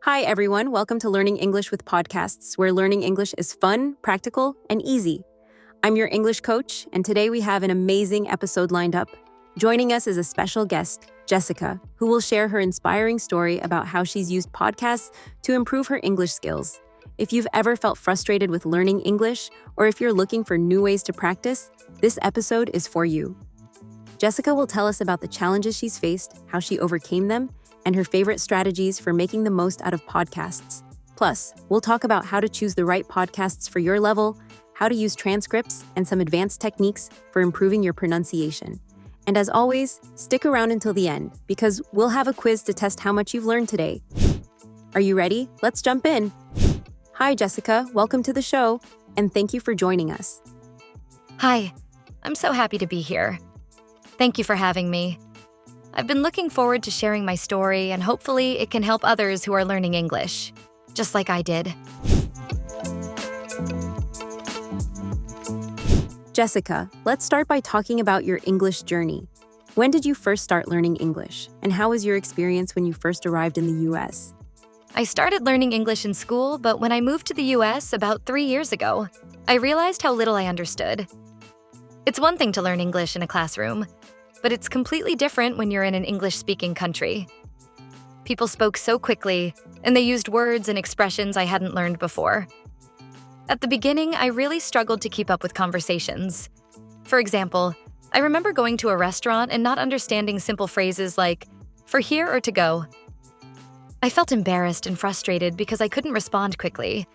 Hi, everyone. Welcome to Learning English with Podcasts, where learning English is fun, practical, and easy. I'm your English coach, and today we have an amazing episode lined up. Joining us is a special guest, Jessica, who will share her inspiring story about how she's used podcasts to improve her English skills. If you've ever felt frustrated with learning English, or if you're looking for new ways to practice, this episode is for you. Jessica will tell us about the challenges she's faced, how she overcame them, and her favorite strategies for making the most out of podcasts. Plus, we'll talk about how to choose the right podcasts for your level, how to use transcripts, and some advanced techniques for improving your pronunciation. And as always, stick around until the end, because we'll have a quiz to test how much you've learned today. Are you ready? Let's jump in. Hi, Jessica. Welcome to the show, and thank you for joining us. Hi, I'm so happy to be here. Thank you for having me. I've been looking forward to sharing my story, and hopefully it can help others who are learning English, just like I did. Jessica, let's start by talking about your English journey. When did you first start learning English, and how was your experience when you first arrived in the U.S.? I started learning English in school, but when I moved to the U.S. about 3 years ago, I realized how little I understood. It's one thing to learn English in a classroom, but it's completely different when you're in an English-speaking country. People spoke so quickly, and they used words and expressions I hadn't learned before. At the beginning, I really struggled to keep up with conversations. For example, I remember going to a restaurant and not understanding simple phrases like, "for here" or "to go." I felt embarrassed and frustrated because I couldn't respond quickly,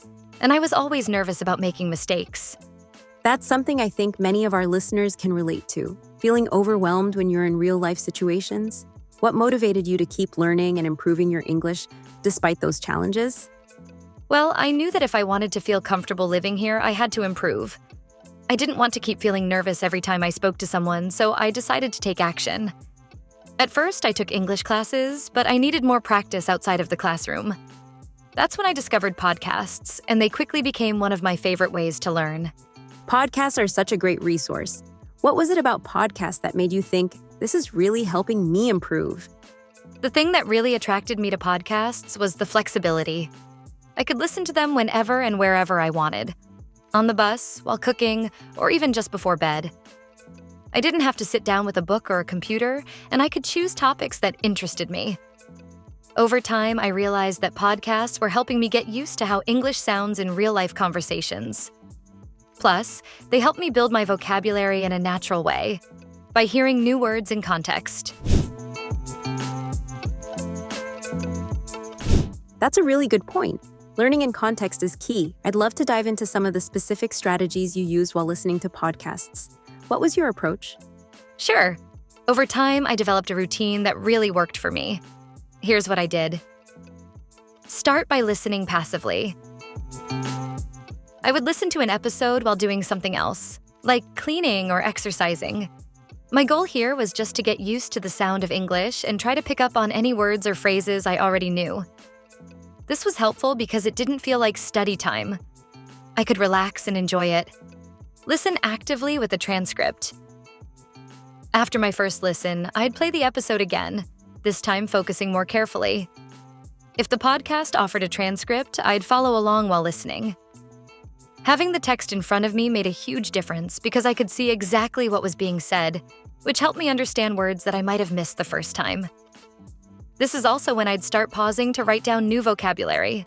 and I was always nervous about making mistakes. That's something I think many of our listeners can relate to, feeling overwhelmed when you're in real-life situations. What motivated you to keep learning and improving your English despite those challenges? Well, I knew that if I wanted to feel comfortable living here, I had to improve. I didn't want to keep feeling nervous every time I spoke to someone, so I decided to take action. At first, I took English classes, but I needed more practice outside of the classroom. That's when I discovered podcasts, and they quickly became one of my favorite ways to learn. Podcasts are such a great resource. What was it about podcasts that made you think, this is really helping me improve? The thing that really attracted me to podcasts was the flexibility. I could listen to them whenever and wherever I wanted. On the bus, while cooking, or even just before bed. I didn't have to sit down with a book or a computer, and I could choose topics that interested me. Over time, I realized that podcasts were helping me get used to how English sounds in real-life conversations. Plus, they helped me build my vocabulary in a natural way, by hearing new words in context. That's a really good point. Learning in context is key. I'd love to dive into some of the specific strategies you used while listening to podcasts. What was your approach? Sure. Over time, I developed a routine that really worked for me. Here's what I did. Start by listening passively. I would listen to an episode while doing something else, like cleaning or exercising. My goal here was just to get used to the sound of English and try to pick up on any words or phrases I already knew. This was helpful because it didn't feel like study time. I could relax and enjoy it. Listen actively with a transcript. After my first listen, I'd play the episode again, this time focusing more carefully. If the podcast offered a transcript, I'd follow along while listening. Having the text in front of me made a huge difference because I could see exactly what was being said, which helped me understand words that I might have missed the first time. This is also when I'd start pausing to write down new vocabulary.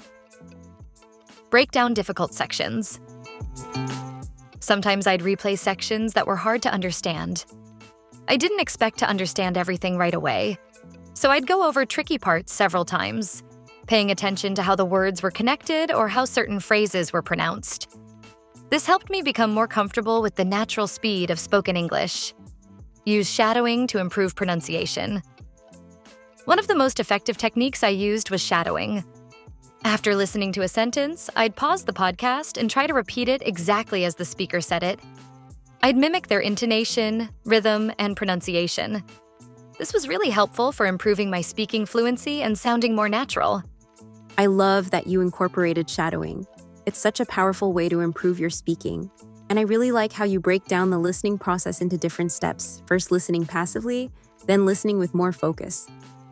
Break down difficult sections. Sometimes I'd replay sections that were hard to understand. I didn't expect to understand everything right away, so I'd go over tricky parts several times, paying attention to how the words were connected or how certain phrases were pronounced. This helped me become more comfortable with the natural speed of spoken English. Use shadowing to improve pronunciation. One of the most effective techniques I used was shadowing. After listening to a sentence, I'd pause the podcast and try to repeat it exactly as the speaker said it. I'd mimic their intonation, rhythm, and pronunciation. This was really helpful for improving my speaking fluency and sounding more natural. I love that you incorporated shadowing. It's such a powerful way to improve your speaking. And I really like how you break down the listening process into different steps, first listening passively, then listening with more focus.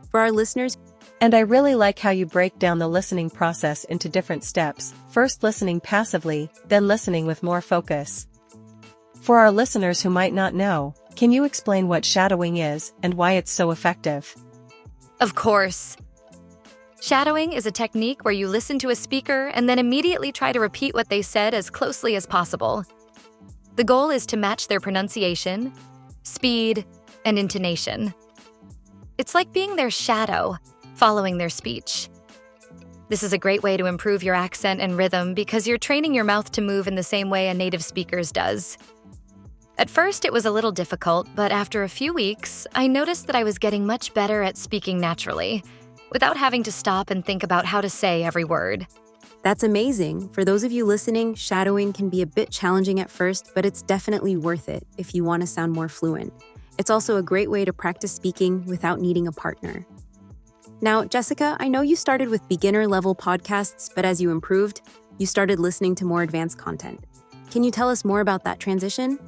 For our listeners, And I really like how you break down the listening process into different steps, first listening passively, then listening with more focus. For our listeners who might not know, can you explain what shadowing is and why it's so effective? Of course. Shadowing is a technique where you listen to a speaker and then immediately try to repeat what they said as closely as possible. The goal is to match their pronunciation, speed, and intonation. It's like being their shadow, following their speech. This is a great way to improve your accent and rhythm because you're training your mouth to move in the same way a native speaker's does. At first, it was a little difficult, but after a few weeks, I noticed that I was getting much better at speaking naturally, without having to stop and think about how to say every word. That's amazing. For those of you listening, shadowing can be a bit challenging at first, but it's definitely worth it if you want to sound more fluent. It's also a great way to practice speaking without needing a partner. Now, Jessica, I know you started with beginner-level podcasts, but as you improved, you started listening to more advanced content. Can you tell us more about that transition?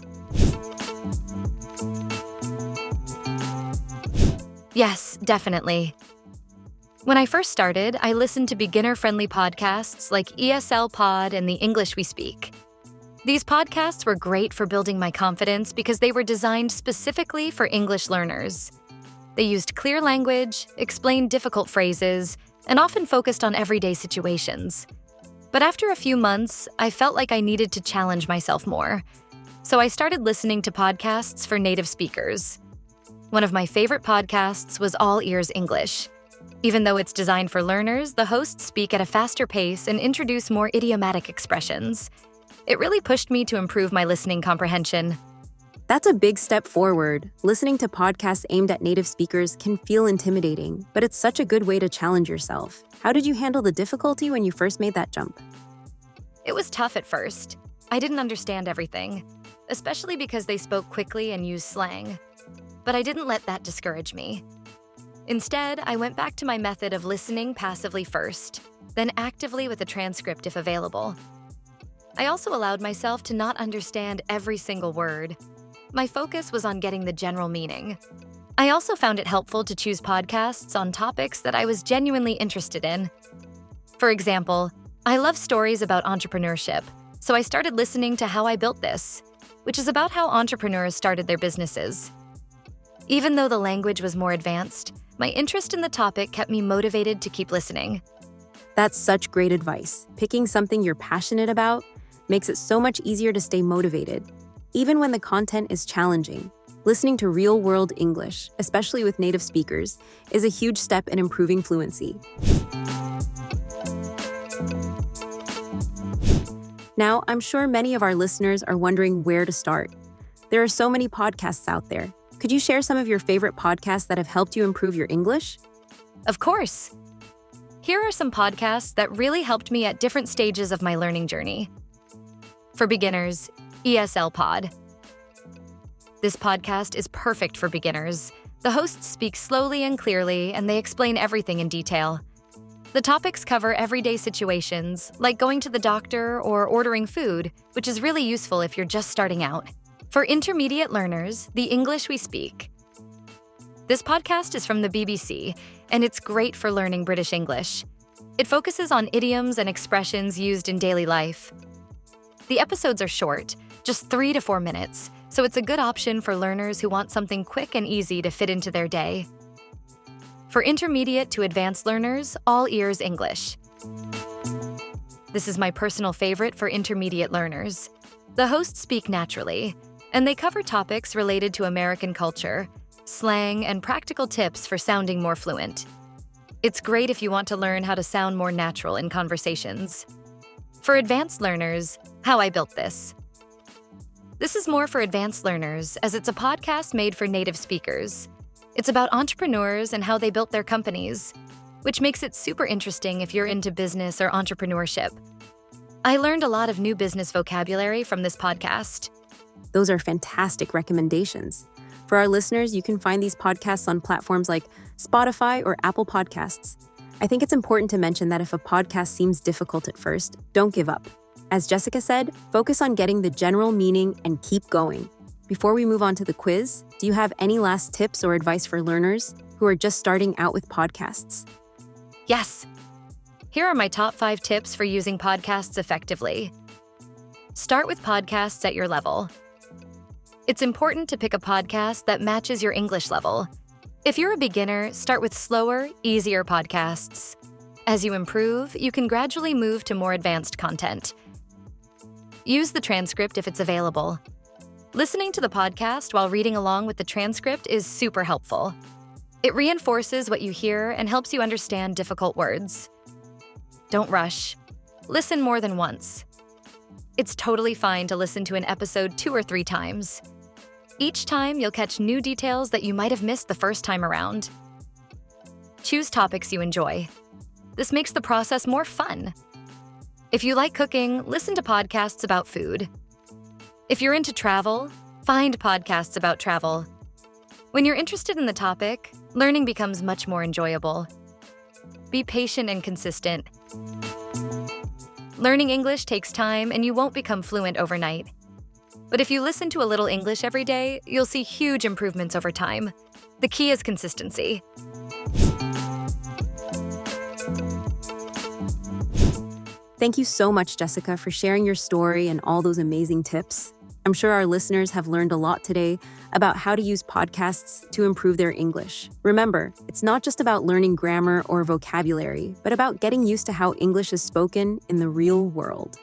Yes, definitely. When I first started, I listened to beginner-friendly podcasts like 𝗘liche_𝗰𝗵 and the English We Speak. These podcasts were great for building my confidence because they were designed specifically for English learners. They used clear language, explained difficult phrases, and often focused on everyday situations. But after a few months, I felt like I needed to challenge myself more. So I started listening to podcasts for native speakers. One of my favorite podcasts was All Ears English. Even though it's designed for learners, the hosts speak at a faster pace and introduce more idiomatic expressions. It really pushed me to improve my listening comprehension. That's a big step forward. Listening to podcasts aimed at native speakers can feel intimidating, but it's such a good way to challenge yourself. How did you handle the difficulty when you first made that jump? It was tough at first. I didn't understand everything, especially because they spoke quickly and used slang. But I didn't let that discourage me. Instead, I went back to my method of listening passively first, then actively with a transcript if available. I also allowed myself to not understand every single word. My focus was on getting the general meaning. I also found it helpful to choose podcasts on topics that I was genuinely interested in. For example, I love stories about entrepreneurship, so I started listening to How I Built This, which is about how entrepreneurs started their businesses. Even though the language was more advanced, my interest in the topic kept me motivated to keep listening. That's such great advice. Picking something you're passionate about makes it so much easier to stay motivated, even when the content is challenging. Listening to real-world English, especially with native speakers, is a huge step in improving fluency. Now, I'm sure many of our listeners are wondering where to start. There are so many podcasts out there. Could you share some of your favorite podcasts that have helped you improve your English? Of course. Here are some podcasts that really helped me at different stages of my learning journey. For beginners, 𝗘liche_𝗰𝗵. This podcast is perfect for beginners. The hosts speak slowly and clearly, and they explain everything in detail. The topics cover everyday situations, like going to the doctor or ordering food, which is really useful if you're just starting out. For intermediate learners, the English We Speak. This podcast is from the BBC, and it's great for learning British English. It focuses on idioms and expressions used in daily life. The episodes are short, just 3 to 4 minutes, so it's a good option for learners who want something quick and easy to fit into their day. For intermediate to advanced learners, All Ears English. This is my personal favorite for intermediate learners. The hosts speak naturally, and they cover topics related to American culture, slang, and practical tips for sounding more fluent. It's great if you want to learn how to sound more natural in conversations. For advanced learners, How I Built This. This is more for advanced learners, as it's a podcast made for native speakers. It's about entrepreneurs and how they built their companies, which makes it super interesting if you're into business or entrepreneurship. I learned a lot of new business vocabulary from this podcast. Those are fantastic recommendations. For our listeners, you can find these podcasts on platforms like Spotify or Apple Podcasts. I think it's important to mention that if a podcast seems difficult at first, don't give up. As Jessica said, focus on getting the general meaning and keep going. Before we move on to the quiz, do you have any last tips or advice for learners who are just starting out with podcasts? Yes! Here are my top 5 tips for using podcasts effectively. Start with podcasts at your level. It's important to pick a podcast that matches your English level. If you're a beginner, start with slower, easier podcasts. As you improve, you can gradually move to more advanced content. Use the transcript if it's available. Listening to the podcast while reading along with the transcript is super helpful. It reinforces what you hear and helps you understand difficult words. Don't rush. Listen more than once. It's totally fine to listen to an episode 2 or 3 times. Each time, you'll catch new details that you might have missed the first time around. Choose topics you enjoy. This makes the process more fun. If you like cooking, listen to podcasts about food. If you're into travel, find podcasts about travel. When you're interested in the topic, learning becomes much more enjoyable. Be patient and consistent. Learning English takes time and you won't become fluent overnight. But if you listen to a little English every day, you'll see huge improvements over time. The key is consistency. Thank you so much, Jessica, for sharing your story and all those amazing tips. I'm sure our listeners have learned a lot today about how to use podcasts to improve their English. Remember, it's not just about learning grammar or vocabulary, but about getting used to how English is spoken in the real world.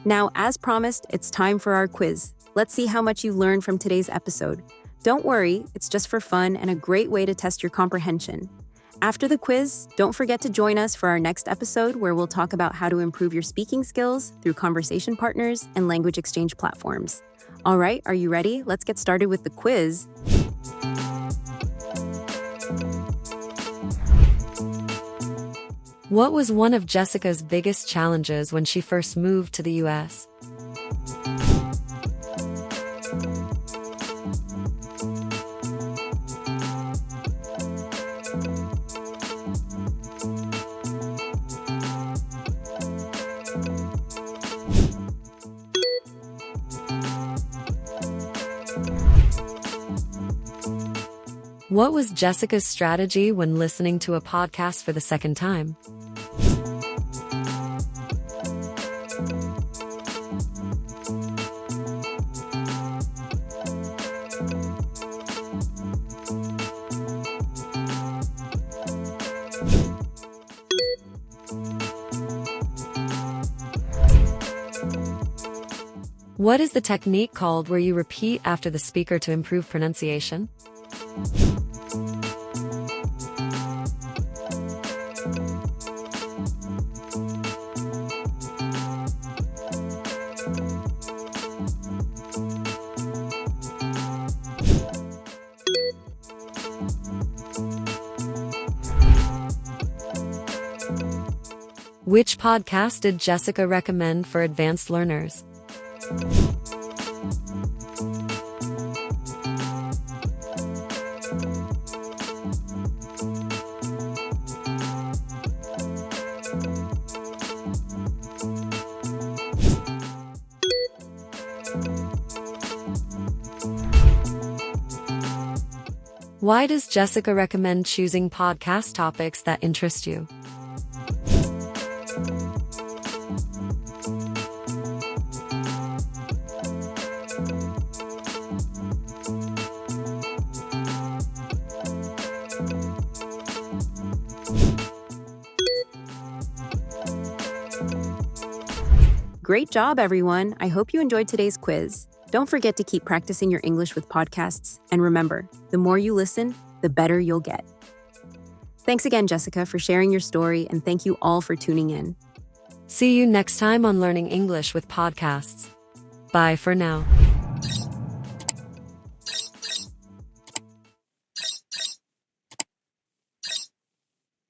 Now, as promised, it's time for our quiz. Let's see how much you learned from today's episode. Don't worry, it's just for fun and a great way to test your comprehension. After the quiz, don't forget to join us for our next episode where we'll talk about how to improve your speaking skills through conversation partners and language exchange platforms. All right, are you ready? Let's get started with the quiz. What was one of Jessica's biggest challenges when she first moved to the US? What was Jessica's strategy when listening to a podcast for the second time? What is the technique called where you repeat after the speaker to improve pronunciation? Which podcast did Jessica recommend for advanced learners? Why does Jessica recommend choosing podcast topics that interest you? Great job, everyone. I hope you enjoyed today's quiz. Don't forget to keep practicing your English with podcasts. And remember, the more you listen, the better you'll get. Thanks again, Jessica, for sharing your story, and thank you all for tuning in. See you next time on Learning English with Podcasts. Bye for now.